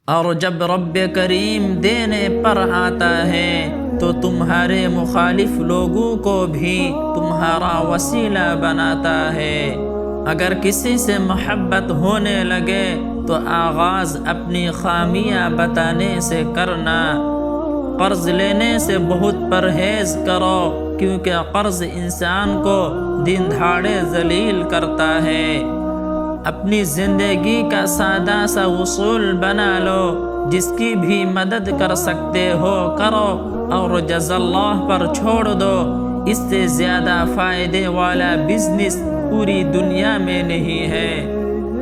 اور جب رب کریم دینے پر آتا ہے تو تمہارے مخالف لوگوں کو بھی تمہارا وسیلہ بناتا ہے۔ اگر کسی سے محبت ہونے لگے تو آغاز اپنی خامیاں بتانے سے کرنا۔ قرض لینے سے بہت پرہیز کرو، کیونکہ قرض انسان کو دن دہاڑے ذلیل کرتا ہے۔ اپنی زندگی کا سادہ سا اصول بنا لو، جس کی بھی مدد کر سکتے ہو کرو، اور جزا اللہ پر چھوڑ دو۔ اس سے زیادہ فائدے والا بزنس پوری دنیا میں نہیں ہے۔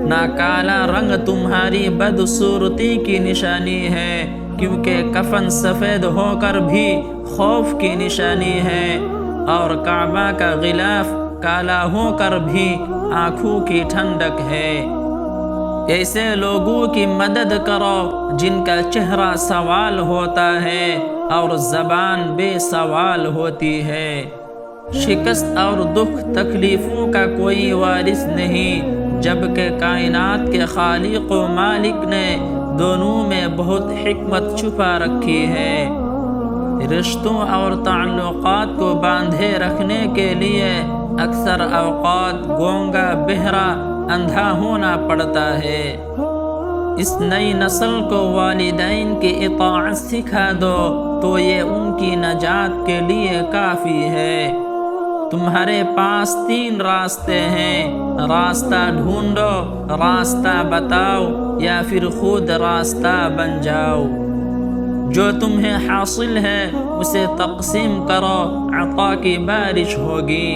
نہ کالا رنگ تمہاری بدصورتی کی نشانی ہے، کیونکہ کفن سفید ہو کر بھی خوف کی نشانی ہے، اور کعبہ کا غلاف کالا ہو کر بھی آنکھوں کی ٹھنڈک ہے۔ ایسے لوگوں کی مدد کرو جن کا چہرہ سوال ہوتا ہے اور زبان بے سوال ہوتی ہے۔ شکست اور دکھ تکلیفوں کا کوئی وارث نہیں، جبکہ کائنات کے خالق و مالک نے دونوں میں بہت حکمت چھپا رکھی ہے۔ رشتوں اور تعلقات کو باندھے رکھنے کے لیے اکثر اوقات گونگا، بہرا، اندھا ہونا پڑتا ہے۔ اس نئی نسل کو والدین کی اطاعت سکھا دو تو یہ ان کی نجات کے لیے کافی ہے۔ تمہارے پاس 3 راستے ہیں، راستہ ڈھونڈو، راستہ بتاؤ، یا پھر خود راستہ بن جاؤ۔ جو تمہیں حاصل ہے اسے تقسیم کرو، عطا کی بارش ہوگی۔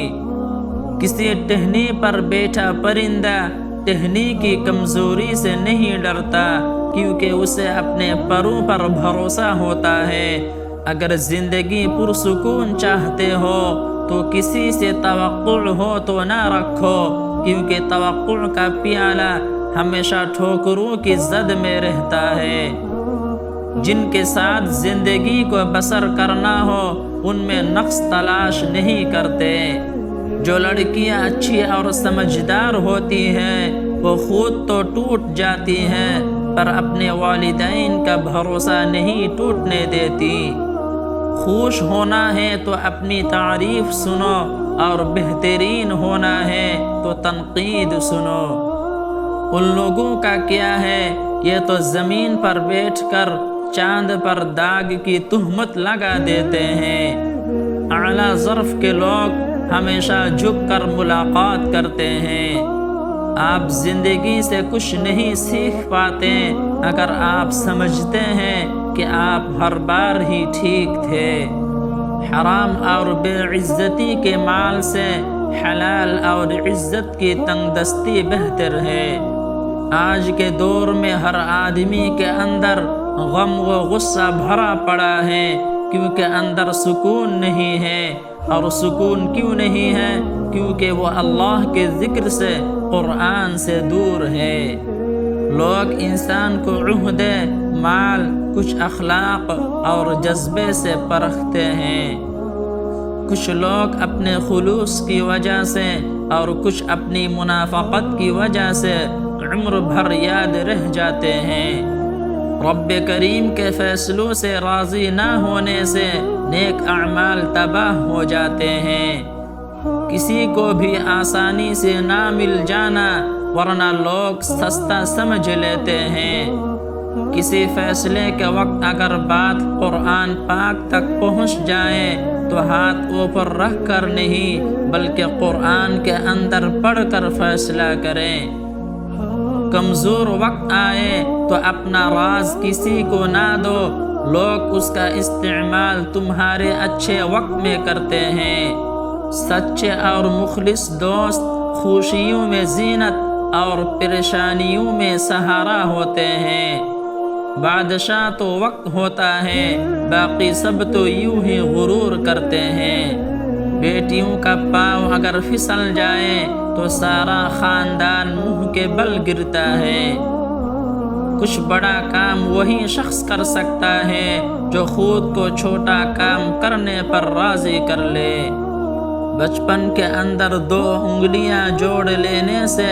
کسی ٹہنی پر بیٹھا پرندہ ٹہنی کی کمزوری سے نہیں ڈرتا، کیونکہ اسے اپنے پروں پر بھروسہ ہوتا ہے۔ اگر زندگی پرسکون چاہتے ہو تو کسی سے توقع ہو تو نہ رکھو، کیونکہ توقع کا پیالہ ہمیشہ ٹھوکروں کی زد میں رہتا ہے۔ جن کے ساتھ زندگی کو بسر کرنا ہو ان میں نقص تلاش نہیں کرتے۔ جو لڑکیاں اچھی اور سمجھدار ہوتی ہیں وہ خود تو ٹوٹ جاتی ہیں، پر اپنے والدین کا بھروسہ نہیں ٹوٹنے دیتی۔ خوش ہونا ہے تو اپنی تعریف سنو، اور بہترین ہونا ہے تو تنقید سنو۔ ان لوگوں کا کیا ہے، یہ تو زمین پر بیٹھ کر چاند پر داغ کی تہمت لگا دیتے ہیں۔ اعلیٰ ظرف کے لوگ ہمیشہ جھک کر ملاقات کرتے ہیں۔ آپ زندگی سے کچھ نہیں سیکھ پاتے اگر آپ سمجھتے ہیں کہ آپ ہر بار ہی ٹھیک تھے۔ حرام اور بے عزتی کے مال سے حلال اور عزت کی تنگ دستی بہتر ہے۔ آج کے دور میں ہر آدمی کے اندر غم و غصہ بھرا پڑا ہے، کیونکہ اندر سکون نہیں ہے۔ اور سکون کیوں نہیں ہے؟ کیونکہ وہ اللہ کے ذکر سے، قرآن سے دور ہے۔ لوگ انسان کو عہدے، مال، کچھ اخلاق اور جذبے سے پرکھتے ہیں۔ کچھ لوگ اپنے خلوص کی وجہ سے اور کچھ اپنی منافقت کی وجہ سے عمر بھر یاد رہ جاتے ہیں۔ رب کریم کے فیصلوں سے راضی نہ ہونے سے نیک اعمال تباہ ہو جاتے ہیں۔ کسی کو بھی آسانی سے نہ مل جانا، ورنہ لوگ سستا سمجھ لیتے ہیں۔ کسی فیصلے کے وقت اگر بات قرآن پاک تک پہنچ جائے تو ہاتھ اوپر رکھ کر نہیں بلکہ قرآن کے اندر پڑھ کر فیصلہ کریں۔ کمزور وقت آئے تو اپنا راز کسی کو نہ دو، لوگ اس کا استعمال تمہارے اچھے وقت میں کرتے ہیں۔ سچے اور مخلص دوست خوشیوں میں زینت اور پریشانیوں میں سہارا ہوتے ہیں۔ بادشاہ تو وقت ہوتا ہے، باقی سب تو یوں ہی غرور کرتے ہیں۔ بیٹیوں کا پاؤں اگر پھسل جائے تو سارا خاندان منہ کے بل گرتا ہے۔ کچھ بڑا کام وہی شخص کر سکتا ہے جو خود کو چھوٹا کام کرنے پر راضی کر لے۔ بچپن کے اندر 2 انگلیاں جوڑ لینے سے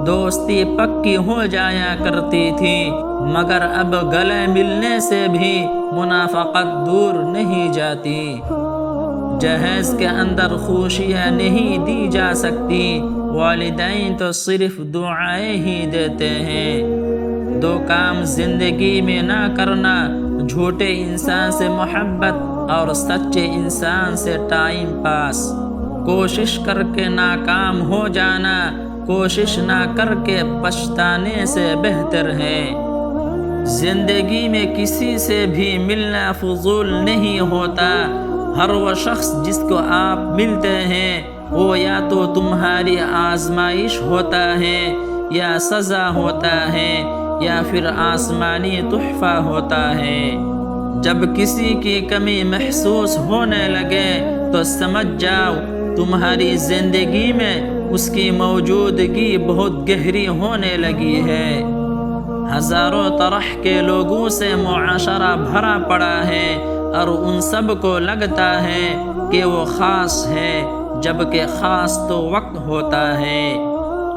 دوستی پکی ہو جایا کرتی تھی، مگر اب گلے ملنے سے بھی منافقت دور نہیں جاتی۔ جہیز کے اندر خوشیاں نہیں دی جا سکتی، والدین تو صرف دعائیں ہی دیتے ہیں۔ دو کام زندگی میں نہ کرنا: جھوٹے انسان سے محبت اور سچے انسان سے ٹائم پاس۔ کوشش کر کے ناکام ہو جانا کوشش نہ کر کے پچھتانے سے بہتر ہے۔ زندگی میں کسی سے بھی ملنا فضول نہیں ہوتا۔ ہر وہ شخص جس کو آپ ملتے ہیں وہ یا تو تمہاری آزمائش ہوتا ہے، یا سزا ہوتا ہے، یا پھر آسمانی تحفہ ہوتا ہے۔ جب کسی کی کمی محسوس ہونے لگے تو سمجھ جاؤ تمہاری زندگی میں اس کی موجودگی بہت گہری ہونے لگی ہے۔ ہزاروں طرح کے لوگوں سے معاشرہ بھرا پڑا ہے، اور ان سب کو لگتا ہے کہ وہ خاص ہے، جبکہ خاص تو وقت ہوتا ہے۔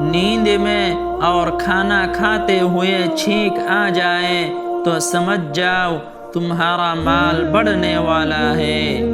نیند میں اور کھانا کھاتے ہوئے چھینک آ جائے تو سمجھ جاؤ تمہارا مال بڑھنے والا ہے۔